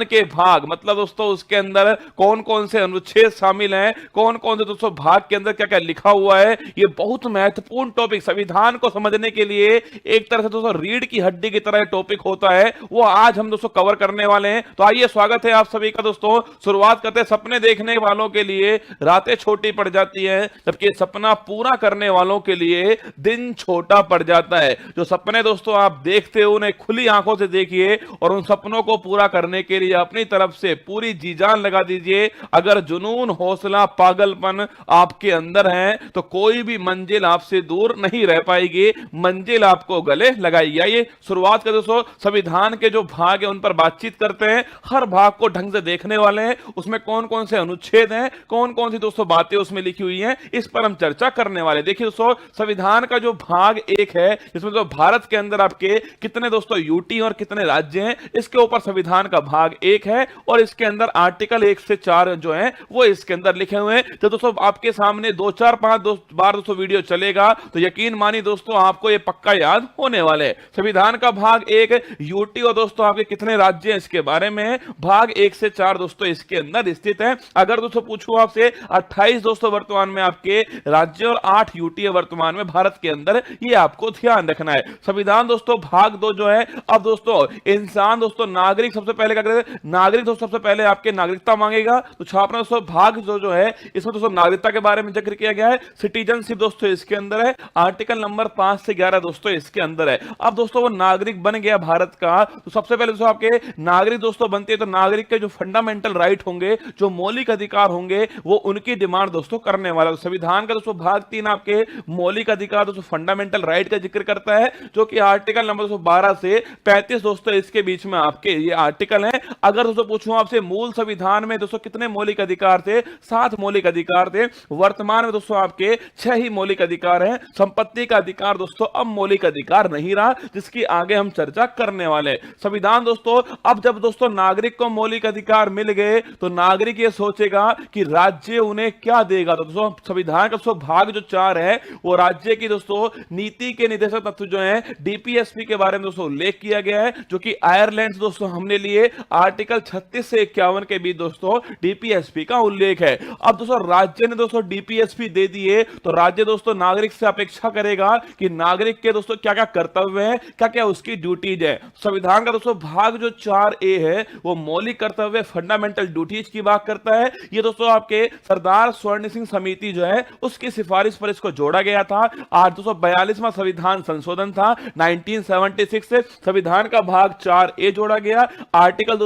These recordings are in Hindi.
के भाग, मतलब दोस्तों उसके अंदर कौन कौन से अनुच्छेद शामिल हैं, कौन कौन से दोस्तों भाग के अंदर क्या क्या लिखा हुआ है, ये बहुत महत्वपूर्ण टॉपिक, संविधान को समझने के लिए एक तरह से दोस्तों रीढ़ की हड्डी की तरह टॉपिक होता है, वो आज हम दोस्तों कवर करने वाले हैं। तो आइए, स्वागत है आप सभी का दोस्तों। शुरुआत करते हैं। सपने देखने वालों के लिए रातें छोटी पड़ जाती हैं, जबकि सपना पूरा करने वालों के लिए दिन छोटा पड़ जाता है। जो सपने दोस्तों आप देखते हो उन्हें खुली आंखों से देखिए और उन सपनों को पूरा करने के लिए अपनी तरफ से पूरी जी जान लगा दीजिए। अगर जुनून, हौसला, पागलपन आपके अंदर है तो कोई भी मंजिल आपसे दूर नहीं रह पाएगी, मंजिल आपको गले लगाएगी। आइए शुरुआत करते दोस्तों। संविधान के जो भाग है उन पर बातचीत करते हैं, हर भाग को ढंग से देखने वाले हैं, उसमें कौन कौन से अनुच्छेद हैं, कौन कौन सी दोस्तों बातें उसमें लिखी हुई हैं, इस पर हम चर्चा करने वाले। देखिए दोस्तों, संविधान का जो भाग एक है, जिसमें तो भारत के अंदर आपके कितने दोस्तों यूटी और कितने राज्य हैं, इसके ऊपर संविधान का भाग एक है और इसके अंदर आर्टिकल 1 से 4 जो है वो इसके अंदर लिखे हुए हैं। तो दोस्तों आपके सामने 2 4 5 बार दोस्तों वीडियो चलेगा तो यकीन मानिए दोस्तों आपको ये पक्का याद होने वाले है। संविधान का भाग एक यूटी और दोस्तों आपके कितने राज्य हैं इसके बारे में, भाग 1 से 4 दोस्तों इसके अंदर स्थित है। अगर दोस्तों पूछूं आपसे, 28 दोस्तों वर्तमान में आपके राज्य और 8 यूटी है वर्तमान में भारत के अंदर, ये आपको ध्यान रखना है। संविधान दोस्तों भाग 2 जो है, अब दोस्तों इंसान दोस्तों नागरिक सबसे पहले क्या करें, नागरिक दोस्तों सबसे पहले आपके नागरिकता मांगेगा। तो छापना दोस्तों भाग जो है इसमें दोस्तों नागरिकता के बारे में जिक्र किया गया है। सिटीजनशिप दोस्तों इसके अंदर है, आर्टिकल नंबर 5 से 11 दोस्तों इसके अंदर है। अब दोस्तों वो नागरिक बन गया भारत का, तो सबसे पहले दोस्तों आपके नागरिक दोस्तों बनते हैं तो नागरिक के जो फंडामेंटल राइट होंगे, जो मौलिक अधिकार होंगे, वो उनकी डिमांड दोस्तों करने वाला। संविधान का दोस्तों भाग 3 आपके मौलिक अधिकार दोस्तों फंडामेंटल राइट का जिक्र करता है, जो कि आर्टिकल नंबर 12 से 35 दोस्तों इसके बीच में आपके ये आर्टिकल है। अगर दोस्तों पूछूं आपसे मूल संविधान में दोस्तों कितने मौलिक अधिकार थे, 7 मौलिक अधिकार थे। वर्तमान में दोस्तों आपके 6 ही मौलिक अधिकार हैं। संपत्ति का अधिकार दोस्तों अब मौलिक अधिकार नहीं रहा, जिसकी आगे हम चर्चा करने वाले। संविधान दोस्तों, अब जब दोस्तों नागरिक को मौलिक अधिकार मिल गए तो नागरिक ये सोचेगा कि राज्य उन्हें क्या देगा। तो दोस्तों संविधान का दोस्तों भाग जो 4 है वो राज्य की दोस्तों नीति के निर्देशक तत्व जो है डीपीएसपी के बारे में दोस्तों उल्लेख किया गया है, जो कि आयरलैंड दोस्तों हमने लिए आर्टिकल 36 से 51 के बीच दोस्तों डीपीएसपी का उल्लेख है। अब दोस्तों राज्य ने दोस्तों डीपीएसपी दे दिए तो राज्य दोस्तों नागरिक से अपेक्षा करेगा कि नागरिक के दोस्तों क्या क्या कर्तव्य है, क्या क्या उसकी ड्यूटीज है। संविधान का दोस्तों भाग जो 4A है वो मौलिक कर्तव्य फंडामेंटल ड्यूटीज की बात करता है। ये दोस्तों आपके सरदार स्वर्ण सिंह समिति जो है उसकी सिफारिश पर इसको जोड़ा गया था। 842वां संविधान संशोधन था 1976 से संविधान का भाग 4A जोड़ा गया। आर्टिकल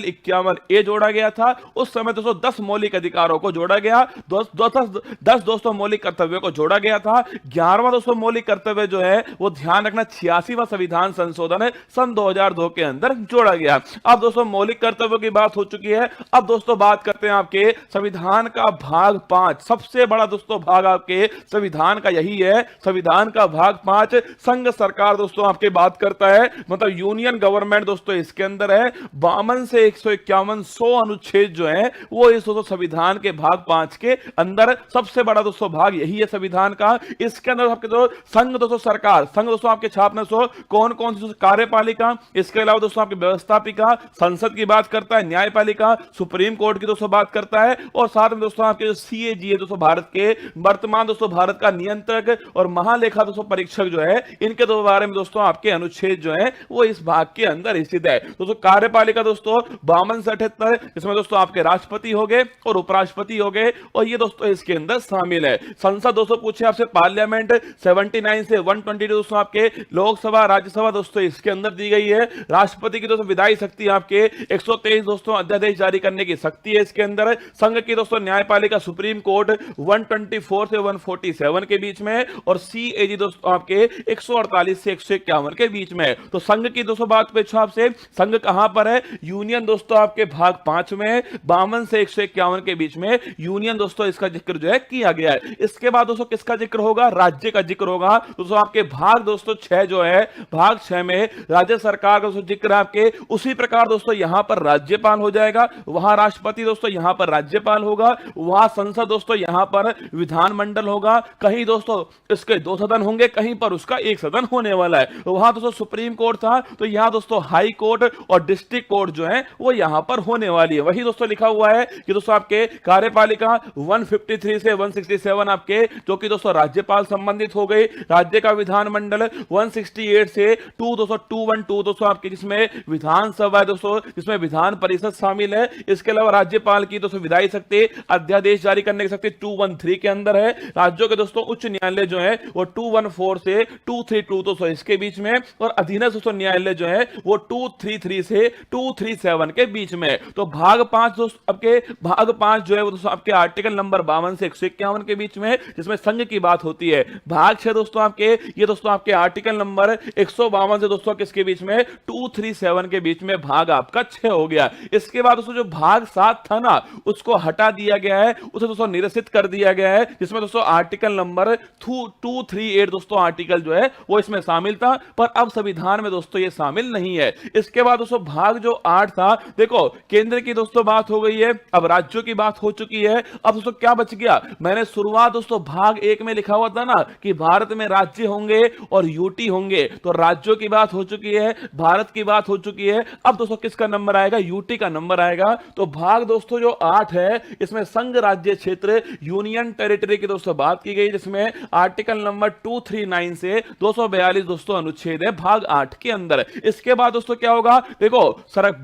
51A जोड़ा गया था। उस समय दोस्तों 10 मौलिक अधिकारों को जोड़ा गया, 10 दोस्तों मौलिक कर्तव्यों को जोड़ा गया था। 11वां दोस्तों मौलिक कर्तव्य जो है वो ध्यान रखना 86वां संविधान संशोधन है सन 2002 के अंदर जोड़ा गया। अब दोस्तों मौलिक कर्तव्यों की बात हो चुकी है। अब दोस्तों बात करते हैं आपके संविधान का भाग 5। सबसे बड़ा दोस्तों भाग आपके संविधान का यही है। संविधान का भाग 5 संघ सरकार दोस्तों आपके बात करता है, मतलब यूनियन गवर्नमेंट दोस्तों इसके अंदर है। 52 से 151 100 अनुच्छेद जो है वो इस दोस्तों संविधान के भाग 5 के अंदर सबसे बड़ा दोस्तों भाग यही है संविधान का। इसके अंदर आपके जो संघ दोस्तों सरकार, संघ दोस्तों आपके छापने सो कौन कौन सी कार्यपालिका, इसके अलावा दोस्तों आपकी व्यवस्थापिका, संसद की बात करता है, न्यायपालिका, सुप्रीम कोर्ट की दोस्तों बात करता है, और साथ में दोस्तों आपके जो सीएजी है दोस्तों भारत के वर्तमान दोस्तों भारत का नियंत्रक और महालेखा दोस्तों परीक्षक जो है, इनके दो बारे में दोस्तों आपके अनुच्छेद जो है वो इस भाग के अंदर स्थित है। दोस्तों कार्यपालिका दोस्तों 52 से 78, इसमें दोस्तों आपके राष्ट्रपति हो गए और उपराष्ट्रपति हो गए, और ये दोस्तों इसके अंदर शामिल है। संसद दोस्तों पूछे आपसे पार्लियामेंट 79 से 122 दोस्तों आपके लोकसभा राज्यसभा दोस्तों इसके अंदर दी गई है। राष्ट्रपति की दोस्तों विधायी शक्ति आपके 123 दोस्तों अध्यादेश जारी करने की शक्ति है इसके अंदर। संघ की दोस्तों न्यायपालिका सुप्रीम कोर्ट 124 से 147 के बीच में, और सीएजी दोस्तों आपके 148 से 151 के बीच में। तो संघ की दोस्तों बात पे आपसे, संघ कहां पर है? यूनियन दोस्तों आपके भाग 5 में 52 से 151 के बीच में यूनियन दोस्तों इसका जिक्र जो है किया गया है। इसके बाद दोस्तों किसका जिक्र होगा? राज्य का जिक्र होगा। दोस्तों आपके भाग दोस्तों 6 जो है, भाग 6 में राज्य सरकार का दोस्तों जिक्र आपके उसी प्रकार दोस्तों यहां पर राज्यपाल हो जाएगा, वहां राष्ट्रपति दोस्तों यहां पर राज्यपाल होगा, वहां संसद दोस्तों यहां पर विधानमंडल होगा, कहीं दोस्तों इसके 2 सदन होंगे, कहीं पर उसका 1 सदन होने वाला है। वहां दोस्तों सुप्रीम कोर्ट था, तो यहां दोस्तों हाई कोर्ट और डिस्ट्रिक्ट कोर्ट वोट जो है वो यहां पर होने वाली है। वही दोस्तों लिखा हुआ है कि दोस्तों आपके कार्यपालिका 153 से 167 आपके, जो कि दोस्तों राज्यपाल संबंधित हो गई। राज्य का विधानमंडल 168 से 212 दोस्तों आपके, जिसमें विधानसभा दोस्तों, जिसमें विधान परिषद शामिल है। इसके अलावा राज्यपाल की दोस्तों विधायी शक्ति, अध्यादेश जारी करने की शक्ति 213 के अंदर है। राज्यों के दोस्तों उच्च न्यायालय जो है वो 214 से 232 दोस्तों इसके बीच में, और अधीनस्थ दोस्तों न्यायालय जो है वो 233 से 237 के बीच में। तो भाग 5 दोस्तों आपके, भाग 5 जो है वो दोस्तों आपके आर्टिकल नंबर 52 से 151 के बीच में, जिसमें संघ की बात होती है। भाग 6 दोस्तों आपके, ये दोस्तों आपके आर्टिकल नंबर 152 से दोस्तों किसके बीच में, 237 के बीच में भाग आपका 6 हो गया। इसके बाद दोस्तों जो भाग 7 था ना, उसको हटा दिया गया है, उसे दोस्तों निरसित कर दिया गया है, जिसमें दोस्तों आर्टिकल नंबर 238 दोस्तों आर्टिकल जो है वो इसमें शामिल था, पर अब संविधान में दोस्तों ये शामिल नहीं है। इसके बाद दोस्तों भाग जो 8 था, देखो केंद्र की दोस्तों बात हो गई है, अब राज्यों की बात हो चुकी है। अब दोस्तों क्या बच गया, मैंने शुरुआत दोस्तों भाग 1 में लिखा हुआ था ना कि भारत में राज्य होंगे और यूटी होंगे, तो राज्यों की बात हो चुकी है, भारत की बात हो चुकी है। अब दोस्तों किसका नंबर आएगा, यूटी का नंबर आएगा। तो भाग दोस्तों जो 8 है, इसमें संघ राज्य क्षेत्र यूनियन टेरिटरी की दोस्तों बात की गई, जिसमें आर्टिकल नंबर 239 से 242 दोस्तों अनुच्छेद है भाग 8 के अंदर। इसके बाद दोस्तों क्या होगा, देखो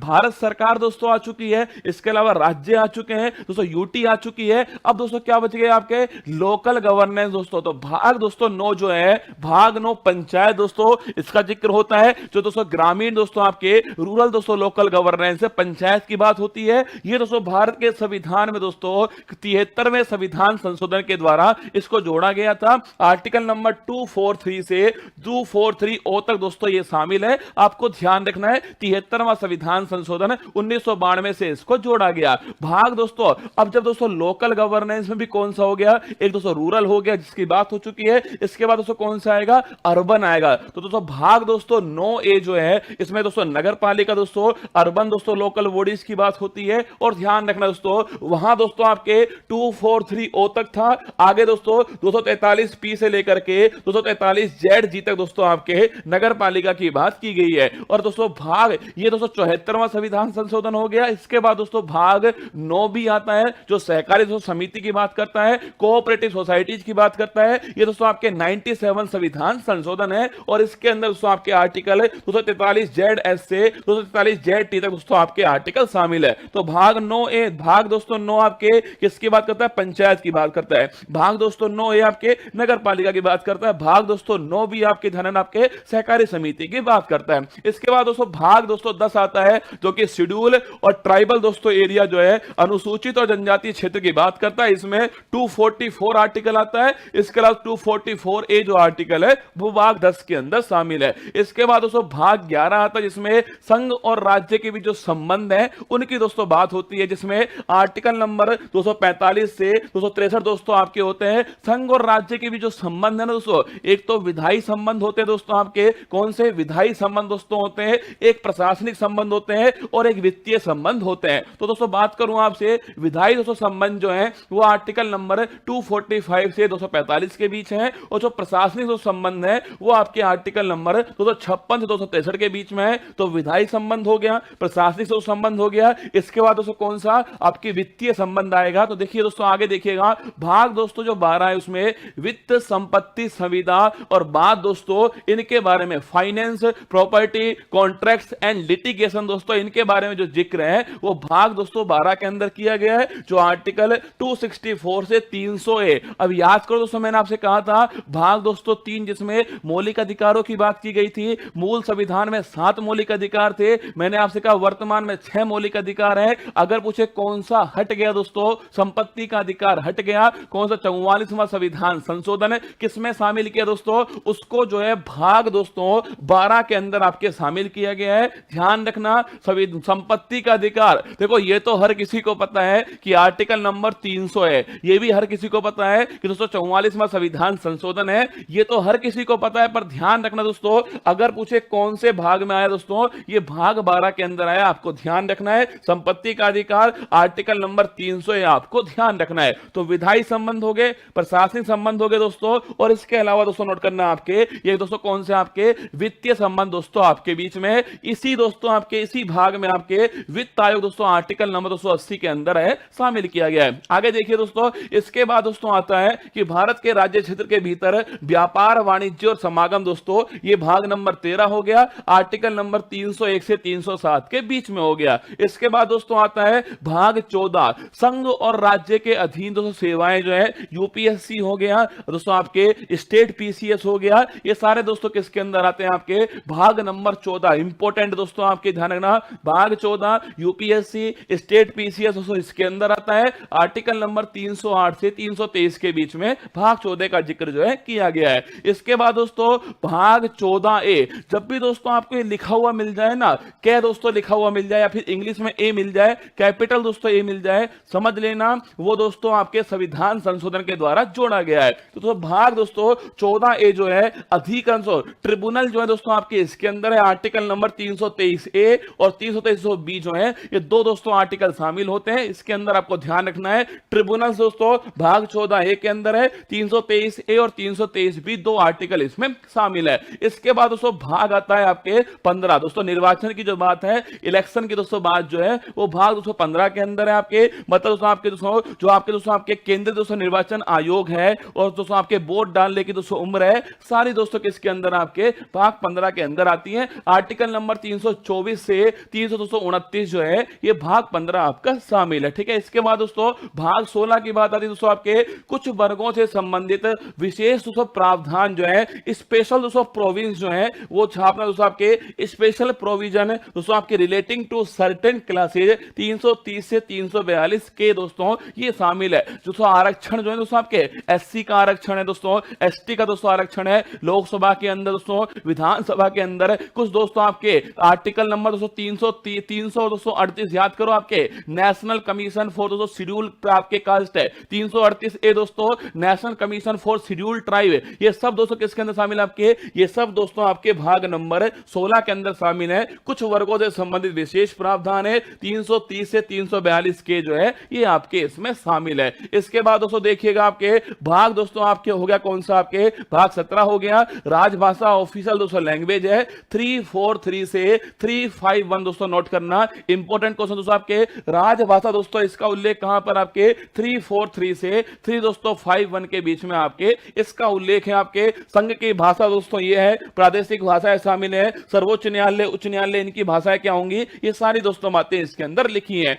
भारत सरकार दोस्तों आ चुकी है, इसके अलावा राज्य आ चुके हैं दोस्तों, यूटी आ चुकी है। अब दोस्तों क्या बच गए आपके, लोकल गवर्नेंस दोस्तों। तो भाग दोस्तों 9 जो है, भाग 9 पंचायत दोस्तों, इसका जिक्र होता है। जो दोस्तों ग्रामीण दोस्तों आपके, रूरल दोस्तों लोकल गवर्नेंस है, पंचायत की बात होती है। ये दोस्तों भारत के संविधान में दोस्तों 73वें संविधान संशोधन के द्वारा इसको जोड़ा गया था। आर्टिकल नंबर 243 से 243 ओ तक दोस्तों ये शामिल है। आपको ध्यान रखना है 73वां संविधान संशोधन 1992 से इसको जोड़ा गया। भाग दोस्तों, अब जब दोस्तों लोकल गवर्नेंस में भी कौन सा हो गया, एक दोस्तों रूरल हो गया जिसकी बात हो चुकी है। इसके बाद दोस्तों कौन सा आएगा, अर्बन आएगा। तो दोस्तों भाग दोस्तों 9A जो है, इसमें दोस्तों नगर पालिका दोस्तों, अर्बन दोस्तों लोकल बॉडीज की बात होती है। और ध्यान रखना दोस्तों, वहां दोस्तों आपके 243O तक था। आगे दोस्तों 243P से लेकर के 243ZG तक दोस्तों आपके नगर पालिका की बात की गई है। और दोस्तों भाग, ये दोस्तों 74वां संविधान संशोधन हो गया। इसके बाद दोस्तों भाग 9 भी आता है, जो सहकारी दोस्तों समिति की बात करता है, कोऑपरेटिव सोसाइटीज की बात करता है। ये दोस्तों आपके 97 संविधान संशोधन है। और इसके अंदर दोस्तों आपके आर्टिकल 243ZS से 243ZT तक दोस्तों आपके आर्टिकल शामिल है। तो भाग 9A, भाग दोस्तों 9 आपके किसकी बात करता है, पंचायत की बात करता है। भाग दोस्तों 9A आपके नगर पालिका की बात करता है। भाग दोस्तों 9B आपके धनन आपके सहकारी समिति की बात करता है। इसके बाद दोस्तों भाग दोस्तों 10 आता है, जो कि शेड्यूल और ट्राइबल दोस्तों एरिया जो है, अनुसूचित और जनजातीय क्षेत्र की बात करता है। इसमें 244 आर्टिकल आता है। इसके अलावा 244A जो आर्टिकल है वो भाग 10 के अंदर शामिल है। इसके बाद दोस्तों भाग 11 आता है, जिसमें संघ और राज्य के बीच जो संबंध है उनकी दोस्तों बात होती है, जिसमें आर्टिकल नंबर 245 से 263 दोस्तों आपके होते हैं। संघ और राज्य के बीच जो संबंध है ना दोस्तों, एक तो विधायी संबंध होते हैं दोस्तों आपके, कौन से विधायी संबंध दोस्तों होते हैं, एक प्रशासनिक संबंध होते हैं और एक वित्तीय संबंध होते हैं। तो दोस्तों बात करूं आपसे, विधायी दोस्तों संबंध जो है वो आर्टिकल नंबर 245 से 245 के बीच है। और जो प्रशासनिक जो संबंध है वो आपके आर्टिकल नंबर 256 से 263 के बीच में है। तो विधायी संबंध हो गया, प्रशासनिक जो संबंध हो गया। इसके बाद दोस्तों कौन सा, आपकी वित्तीय संबंध आएगा। तो देखिए दोस्तों आगे देखिएगा, भाग दोस्तों जो 12 है उसमें वित्त, संपत्ति, संविदा और बात दोस्तों इनके बारे में, finance, property, contracts and litigation दोस्तों इनके बारे में जो जिक्र है वो भाग दोस्तों 12 के अंदर किया गया है, जो आर्टिकल 264 से 300A। अब याद करो दोस्तों, मैंने आपसे कहा था भाग दोस्तों 3 जिसमें मौलिक अधिकारों की बात की गई थी। मूल संविधान में 7 मौलिक अधिकार थे, मैंने आपसे कहा वर्तमान में 6 मौलिक अधिकार है। अगर पूछे कौन सा हट गया दोस्तों, संपत्ति का अधिकार हट गया। कौन सा 44वां संविधान संशोधन है किसमें शामिल किया दोस्तों, उसको जो है भाग दोस्तों 12 के अंदर आपके शामिल किया गया है। ध्यान रखना, संपत्ति का अधिकार, देखो ये तो हर किसी को पता है कि आर्टिकल नंबर 300 है, ये भी हर किसी को पता है कि दोस्तों 44वां संविधान संशोधन है, ये तो हर किसी को पता है। पर ध्यान रखना दोस्तों, अगर पूछे कौन से भाग में आया दोस्तों, ये भाग 12 के अंदर आया। आपको ध्यान रखना है, संपत्ति का अधिकार आर्टिकल नंबर 300 है, आपको ध्यान रखना है। तो विधायी संबंध हो गए, प्रशासनिक संबंध हो गए दोस्तों। और इसके अलावा दोस्तों नोट करना आपके, ये दोस्तों कौन से आपके वित्तीय संबंध दोस्तों आपके बीच में। इसी दोस्तों आपके आपके इसी भाग में आपके वित्त आयोग दोस्तों आर्टिकल नंबर 280 के अंदर है शामिल किया गया है। आगे देखिए दोस्तों, इसके बाद दोस्तों आता है कि भारत के राज्य क्षेत्र के भीतर व्यापार, वाणिज्य और समागम दोस्तों, ये भाग नंबर 13 हो गया, आर्टिकल नंबर 301 से 307 के बीच में हो गया। इसके बाद दोस्तों आता है भाग 14, संघ और राज्य के अधीन दोस्तों सेवाएं जो है, यूपीएससी हो गया दोस्तों, आपके स्टेट पीसीएस हो गया, ये सारे दोस्तों किसके अंदर आते हैं, आपके भाग नंबर 14। इंपॉर्टेंट दोस्तों आपके ध्यान रखना, भाग 14 यूपीएससी, स्टेट पीसीएस दोस्तों इसके अंदर आता है। आर्टिकल नंबर 308 से 323 के बीच में भाग 14 का जिक्र जो है किया गया है। इसके बाद दोस्तों भाग 14A, जब भी दोस्तों आपको लिखा हुआ मिल जाए ना, क्या दोस्तों लिखा हुआ मिल जाए या फिर इंग्लिश में ए मिल जाए, कैपिटल दोस्तों ए मिल जाए, समझ लेना वो दोस्तों आपके संविधान संशोधन के द्वारा जोड़ा गया है। तो भाग दोस्तों 14A जो है, अधिकरण ट्रिब्यूनल जो है दोस्तों आपके इसके अंदर है। आर्टिकल नंबर 323A और 323B जो है, ये दो दोस्तों आर्टिकल शामिल होते हैं। इसके अंदर आपको ध्यान रखना है, ट्रिब्यूनल दोस्तों भाग 14A के अंदर है, 323A और 323B दो आर्टिकल इसमें शामिल है। इसके बाद दोस्तों भाग आता है आपके 15 दोस्तों, निर्वाचन की जो बात है, इलेक्शन की दोस्तों बात जो है, वो भाग दोस्तों 15 के अंदर है आपके। मतलब दोस्तों आपके दोस्तों जो आपके दोस्तों आपके केंद्रीय दोस्तों निर्वाचन आयोग है और दोस्तों आपके वोट डालने की दोस्तों उम्र है, सारी दोस्तों किसके अंदर आपके भाग 15 के अंदर आती है। आर्टिकल नंबर 324 से 329 जो है, ये भाग 15 आपका शामिल है। ठीक है, इसके बाद दोस्तों भाग 16 की बात आती है दोस्तों, आपके कुछ वर्गों से संबंधित विशेष दोस्तों प्रावधान जो है, स्पेशल दोस्तों प्रोविंस जो है, वो छापना दोस्तों आपके स्पेशल प्रोविजन दोस्तों आपके रिलेटिंग टू सर्टेन क्लासेज 330 से 342 के दोस्तों ये शामिल है। दोस्तों आरक्षण जो है दोस्तों आपके एससी का आरक्षण है दोस्तों, एसटी का दोस्तों आरक्षण है लोकसभा के अंदर दोस्तों, विधानसभा के अंदर कुछ दोस्तों आपके आर्टिकल नंबर दोस्तों 338 याद करो, आपके नेशनल कमीशन फॉर दोस्तों शेड्यूल आपके कास्ट है। 338A दोस्तों national commission for schedule tribe, ये सब दोस्तों किसके अंदर शामिल है आपके, ये सब दोस्तों आपके भाग नंबर 16 के अंदर शामिल है। कुछ वर्गों से संबंधित विशेष प्रावधान है 330 से 342 के जो है, ये आपके इसमें शामिल है। इसके बाद दोस्तों देखिएगा आपके भाग दोस्तों आपके हो गया कौन सा, आपके भाग 17 हो गया, राजभाषा ऑफिशियल दोस्तों लैंग्वेज है। 343 से 351 दोस्तों नोट करना, इंपॉर्टेंट क्वेश्चन दोस्तों आपके राजभाषा दोस्तों, इसका उल्लेख कहां पर आपके 343 से 3 दोस्तों 51 के बीच में आपके इसका उल्लेख है। आपके संघ की भाषा दोस्तों ये है, प्रादेशिक भाषाएं शामिल है, सर्वोच्च न्यायालय, उच्च न्यायालय, इनकी भाषाएं क्या होंगी, ये सारी दोस्तों बातें इसके अंदर लिखी हैं।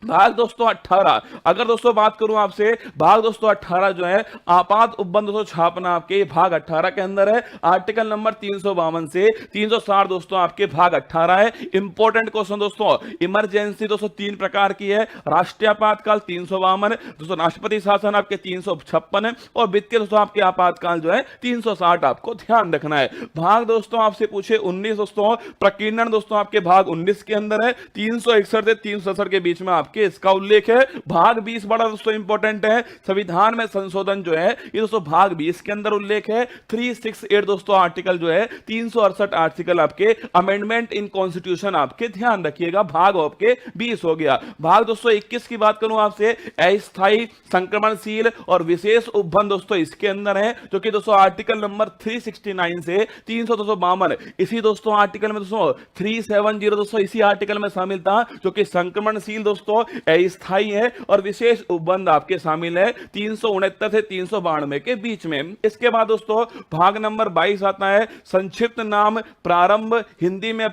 भाग दोस्तों 18, अगर दोस्तों बात करूं आपसे, भाग दोस्तों 18 जो है आपात उपबंध दोस्तों छापना आपके भाग 18 के अंदर है। आर्टिकल नंबर 352 से 360 दोस्तों आपके भाग 18 है। इंपॉर्टेंट क्वेश्चन दोस्तों, इमरजेंसी दोस्तों 3 प्रकार की है, राष्ट्रीय आपातकाल 352 दोस्तों, राष्ट्रपति शासन आपके 356 है, और वित्तीय दोस्तों आपके आपातकाल जो है 360 आपको ध्यान रखना है। भाग दोस्तों आपसे पूछे 19 दोस्तों, प्रकीर्णन दोस्तों आपके भाग 19 के अंदर है, 361 से 367 के बीच में के इसका उल्लेख है। भाग 20 बड़ा दोस्तों इंपॉर्टेंट है, संविधान में संशोधन जो है, ये दोस्तों भाग 20 के अंदर उल्लेख है। 368 दोस्तों आर्टिकल जो है, 368 आर्टिकल आपके अमेंडमेंट इन कॉन्स्टिट्यूशन आपके ध्यान रखिएगा, भाग आपके 20 हो गया। भाग दोस्तों 21 की बात करूं आपसे, अस्थायी, संक्रमणशील और विशेष उपबंध दोस्तों इसके अंदर है, जो कि दोस्तों आर्टिकल नंबर 369 से 352, इसी दोस्तों आर्टिकल में दोस्तों 370 दोस्तों इसी आर्टिकल में शामिल था, जो कि संक्रमणशील दोस्तों अस्थायी है और विशेष उपबंध आपके शामिल है 369 से 392 के बीच में। इसके बाद दोस्तों भाग नंबर 22 आता है, संक्षिप्त नाम प्रारंभ, हिंदी में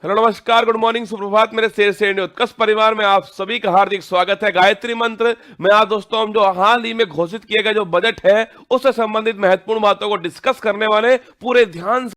हेलो नमस्कार, गुड मॉर्निंग, सुप्रभात मेरे शेर से उत्कर्ष परिवार में आप सभी का हार्दिक स्वागत है। गायत्री मंत्र में आज दोस्तों हम जो हाल ही में घोषित किए गए जो बजट है, उससे संबंधित महत्वपूर्ण बातों को डिस्कस करने वाले, पूरे ध्यान